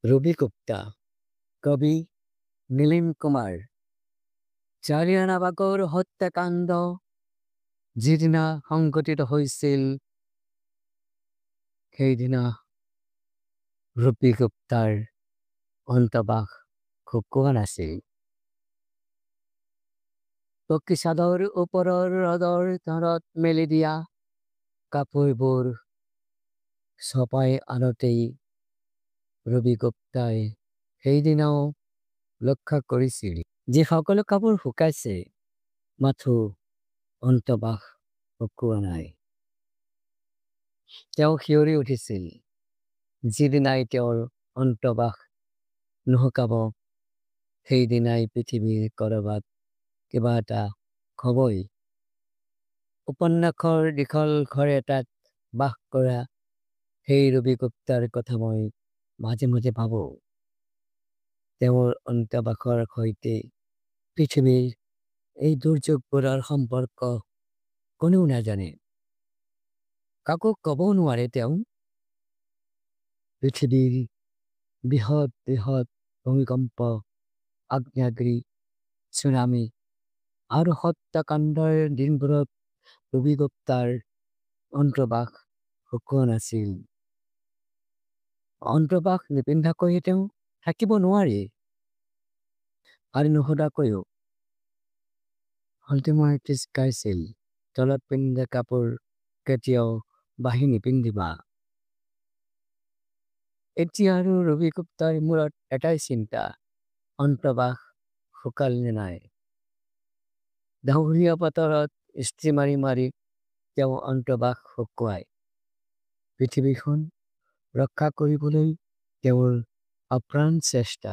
ৰবি গুপ্তা, কবি নীলিম কুমাৰ। জালিয়ানাবাগৰ হত্যাকাণ্ড যিদিনা সংঘটিত হৈছিল, সেইদিনা ৰবি গুপ্তাৰ অন্তবাস শুকোৱা নাছিল। পকী চাদৰ ওপৰৰ ৰ'দৰ তাঁৰত মেলি দিয়া কাপোৰবোৰ চপাই আনতেই ৰবি গুপ্তাই সেইদিনাও লক্ষ্য কৰিছিল যে সকলো কাপোৰ শুকাইছে, মাথো অন্তবাস শুকোৱা নাই। তেওঁ শিয়ৰি উঠিছিল। যিদিনাই তেওঁৰ অন্তবাস নুশুকাব, সেইদিনাই পৃথিৱীৰ ক'ৰবাত কিবা এটা হ'বই। উপন্যাসৰ দীঘল ঘৰ এটাত বাস কৰা সেই ৰবি গুপ্তাৰ কথা মই মাজে মাজে ভাবোঁ। তেওঁৰ অন্তবাসৰ সৈতে পৃথিৱীৰ এই দুৰ্যোগবোৰৰ সম্পৰ্ক কোনেও নাজানে, কাকো ক'বও নোৱাৰে। তেওঁ পৃথিৱীৰ বৃহৎ বৃহৎ ভূমিকম্প, আগ্নেয়গিৰি, চুনামি আৰু হত্যাকাণ্ডৰ দিনবোৰত ৰবি গুপ্তাৰ অন্তবাস শুকোৱা নাছিল। অন্তবাস নিপিন্ধাকৈ তেওঁ থাকিব নোৱাৰে, আৰু নোসোধাকৈও হলটিমাইটিছ গাইছিল, তলত পিন্ধা কাপোৰ কেতিয়াও বাঢ়ি নিপিন্ধিবা। এতিয়া আৰু ৰবি গুপ্তাৰ মূৰত এটাই চিন্তা, অন্তবাস শুকাল নে নাই। ডাৱৰীয়া বতৰত ইস্ত্ৰি মাৰি মাৰি তেওঁ অন্তবাস শুকুৱায়। পৃথিৱীখন ৰক্ষা কৰিবলৈ তেওঁৰ আপ্ৰাণ চেষ্টা।